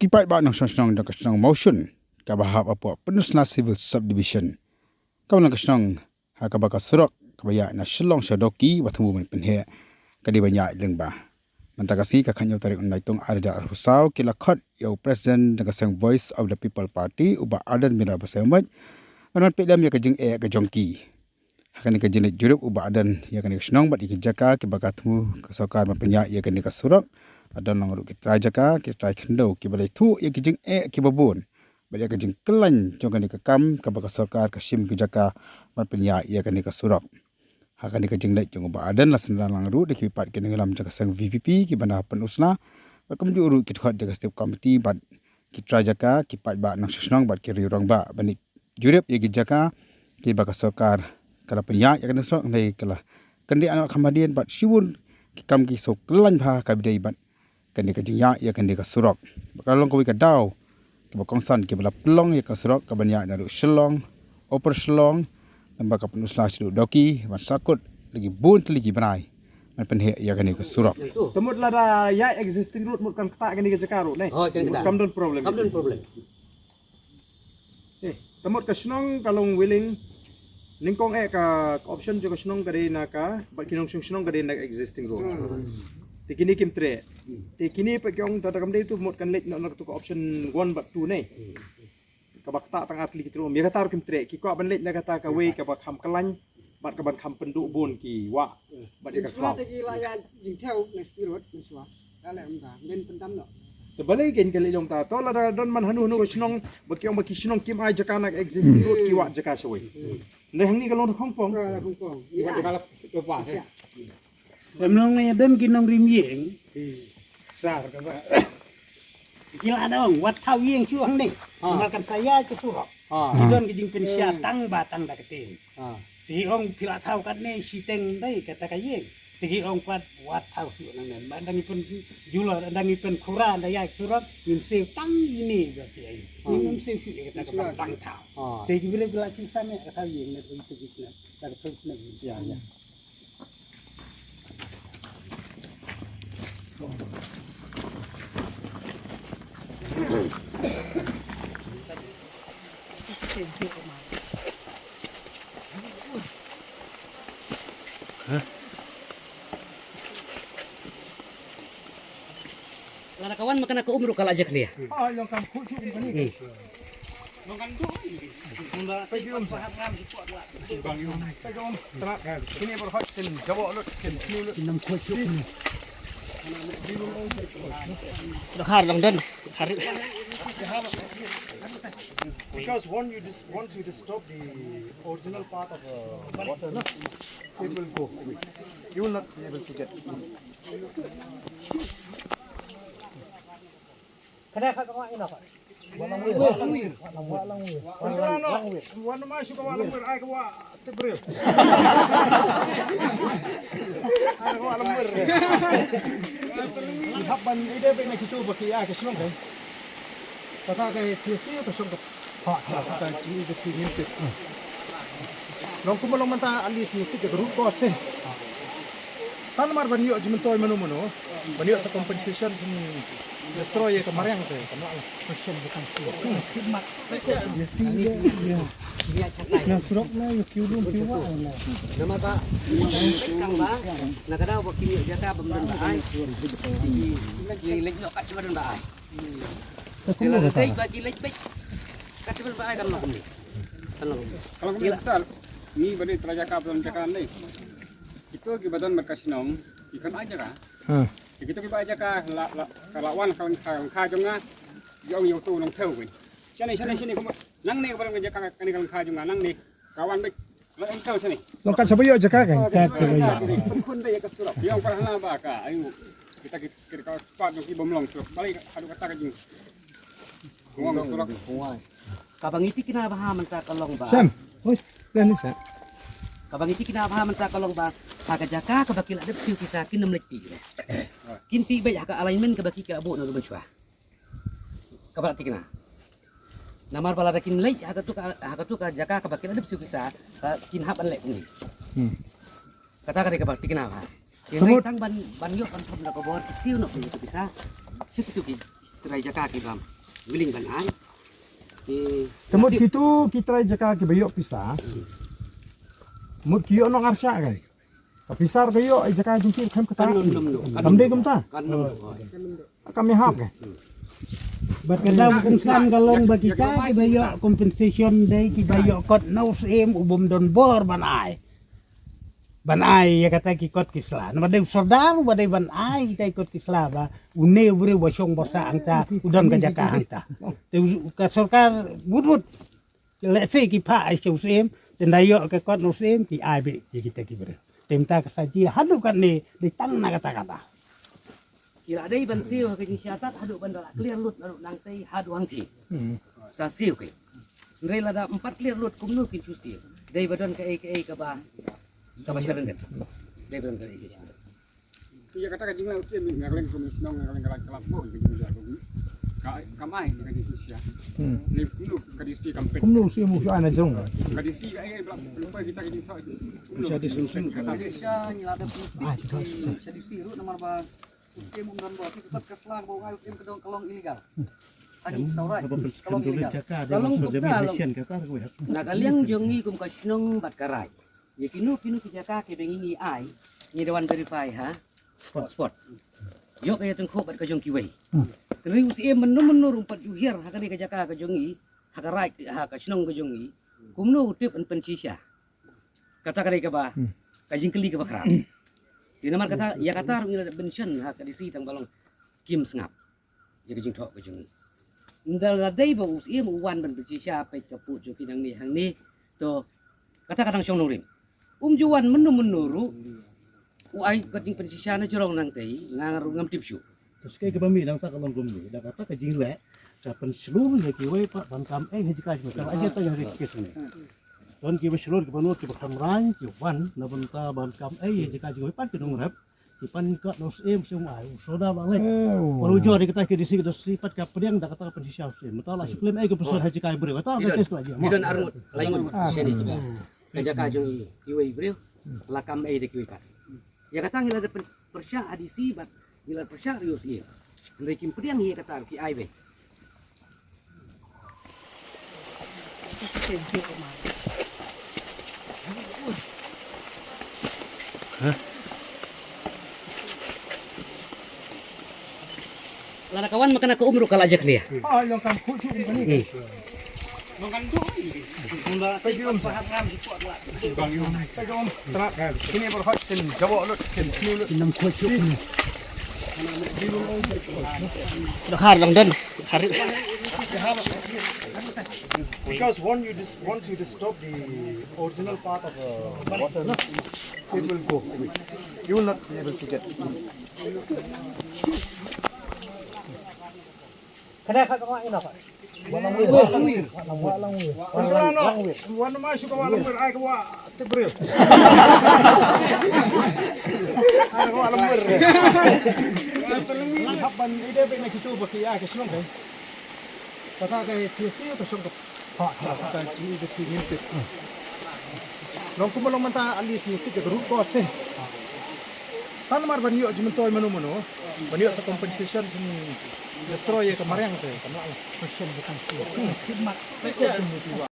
kipat ba nang snong da kasnong motion ka bahap apo penusna civil subdivision ka nang kasnong ha ka baka surok ka baya na shilong shadoki wathu men penhe ka di banya lengba mantagasi ka khanyo tarik unai tong arja arhusau kila khat yo president da kasang voice of the people party uba adan mira basemat anan pedam ya ka jing ka jongki hakani ka jenet jurup uba adan ya kan kasnong bat ikijaka ke bakatmu ka sarkar mapenya ya kan ka surok adan nang ru kitra jaka ke trai khndo ke balai thu ya ke jing ke babun balai ke jing kelan jongan ke kam ka baka sarkar ka sim ke jaka mapenya ya kan ka surok hakani ka jing lai jong ba adan lasan lang ru de ki pat ke ngelam jaka sang VPP ki bana penusna bakam ju ru ki khot jaka step committee bat kitra jaka ki pat ba nang snong bat ke riurang ba bani jurup ya ke jaka ki baka sarkar kala penya ya kan sok nei kala kandi anak khamadian bat siwun ki kam ki sok kelan pha ka bidai bat kandi ka jinya ya kandi ka surok bakalong ko ka daw ki bakong san ki bala plong ya ka surok ka banya na shillong oper shillong tamba ka penusla sidu doki ban sakut lagi bun lagi banai man penhe ya kandi ka surok temut lada ya existing road mut kan kata kandi ka jakaru nei kam don problem temut ka snong kalong willing ningkong ka option jo ka snong ka na ka ba kinong snong ka na existing road tikini kim tre tikini pa kyong tatakam dei tu mot kan lek nak tu option 1 but 2 nei ka bakta tang apli kitro mi kata kim tre ki ko ban lek na kata ka we ka ba kham kalan bat ka ban kham pendu bon ki wa bat ka klap ki la ya jing theo next road miswa ala umda men pendam no tebalai gen kali long ta to la don man hanu hanu snong ba kyong ba ki snong kim ai jaka nak existing road ki wa jaka soi nei hang ni kalong khong pong ya jaka la to pa se em nong này đêm kia nong rim yeng sar ka ba kila dong wat thau yeng chu hang ding makan saya ke surok don ke jing pensia tang batang da ketin ti ong kila thau kat ne si teng dai kata ka yeng ti ong pat wat thau su nang nan bandang ipun julo andang ipun kura da ya surok nim se tang ini ga ti ai nim se su kata ka tang thau ti bila bila chu sa me ka thau yeng ne itu bisna da ka tu ne ya ya Lara kawan makan aku umru kalau aja kali ya. yang kam khusu ini Makan tu. Mula pagi faham ngam di kuat lah. Bang yo. Pagi terak kan. Ini berhak ken jawab lut ken sini lut. nam khusyuk ni Dah har lang dan. Har. Because once you disturb the original part of water, no, it will go away. You will not be able to get. kada ka ka ina pa walang wir Wana ma suka walang wir ay kawa tibril. Ay kawa walang wir. Habban ide be na kitu ba kiya ka shlong kai. Kata ka tisi ka shlong ka. Ka chi de ki ni te. Long kumulong man ta alis ni ti root cause te. Tan mar banyo jimentoy mano banyo ta compensation destroy itu mariang tu. question bukan khidmat na surok na yo kiulum kiwa na Nama Pak. Kang ba. Nakadaw ba kimi jaka bamdan ba ay. Di lek nok kat cuma ba ay. Kila lek bagi lek baik. Kat cuma ba ay kam nok ni. Kalau kita besar, ni beri terjaka belum jakaan ni. Itu kibadan merkasinong, ikan aja kah? Kita kibat aja kah, lawan kawan kajongnya, yang tu nong tahu ni. Sini kamu, nang ni kalau kerja kah kani kawan kajongnya, nang ni kawan baik, nong tahu sini. Long kan sabayo jaka kan. Kun dah ya kesurap, yang pernah apa kah? Ayo kita kau cepat nong kibom long surap, balik adu kata kajing. Ngomong surap. Kabang iti kinabahaman ta kalong ba. Sam, oi, dan ni sa. Kabang iti kinabahaman ta kalong ba. Pagajaka kabakil adap siu kisah kinam lekti. Kinti bay haka alignment kabaki ka abo no lumenswa. Kabak tikna. Namar pala kin lei haka tu ka jaka kabakil adap siu kisah kin hap an lek ni. Kata ka kabak tikna ba. Yang tang ban yo kan thom na ko bor siu no ko bisa. Siu tu ki try jaka ki bam willing ban ai Temut gitu kita jaka ke bayok pisah. Mut kiyo nong arsya kan. Pisar kayo ay jaka jungki kam kata. Kamde kumta. kan Kami hap kan. Berkadang kung saan galong ba kita kibayo compensation day kibayo kot nose im ubom don bor banay. Banay ya kata kikot kisla. Nama day sordar ba day banay kita ikot kisla ba une bre wasong bosa angta udon kajaka angta. Te ka sarkar budbud. Let's say ki pa ay sim tendayo ke kot nose im ki ai be kita ki bre. Temta kasaji hadu kan ni ditang na kata-kata. kila dai ban siu ke syatat hadu ban dala clear lut nang tei hadu hang thi sa siu ke ndrei lada 4 clear lut kumnu kin chu siu dai badon ke ka ba syaran kan dai badon ke Iya kata kajing lah usia ngagaleng kumisnong ngagaleng kalap bo kajing jago. Kamai ni kajing usia. Ni lu kadisi kampet. Kumnu si musuh ana jong. Kadisi ai lupa kita kajing thoi. Bisa disusun. Malaysia nyilada politik bisa disiru nomor ba ukim umdan bo tetap keslang bo ngai ukim kedong kalong ilegal. Lagi saurai kalong ilegal. kalong na kaliang jongi kum kasnong bat karai ye kinu kijaka ke bengi ai ni dewan verify ha spot yok ya tengkok bat kajong kiwei teri usi menur umpat juhir hakani kijaka ka jongi hakarai ha kasnong ka jongi kumno utip an pensisya kata kare ka ba kajing keli ka bakra di namar kata ya kata rung ila bension ha kadisi tang balong kim sngap ya kajing thok ka jongi ndal dai ba usi mu wan ban pensisya pe kapu jo kinang ni hang ni to kata kadang syong norim juan menuru uai kajing pensisya na jorong nang tei ngangaru ngam tipsu Terus kayak kebami nang tak kalong gumbi, dah kata kajing le, dapat seluruh lagi we pak bankam hiji kaj macam aja tu yang kes ni. Dan kita seluruh kita nuat kita kamran, kita wan, nabenta bankam hiji kaj we pan kita ngurap, kita kat nos semua, soda balik. Walau jauh kita ke disi kita sifat kapediang dah kata pensisya sih, mutala suklem ke pesor hiji kaj beri, kata kes lagi. Idon arungut laingut sini juga kaja kajong kiwei brio lakam de kiwei pat ya kata ngila de persya adisi bat ngila persya rius iya ndai kim pediang hi kata ki ai be Lara kawan makan aku umru kala aja dia. Ah, yang kam khusyuk ni. Ini berhak jawab lu Enam kocok ni. Har lang dan. Har. because once you disturb the original part of the water, no, it will go away. You will not be able to get. Kada kata mak ina pak. Walang wir. Wan ma suka walang wir ay kawa tibril. Ay kawa walang wir. Habban ide be na kitu baki ya ke sunong kay. Kata kay kisi to sunong ka. Ha, kata ni de tingin te. Long kumalong man ta alis ni kit root cause te. Tan mar banyo jumentoy mano banyo ta compensation destroy ka mariang te. Kamla. Passion bukan.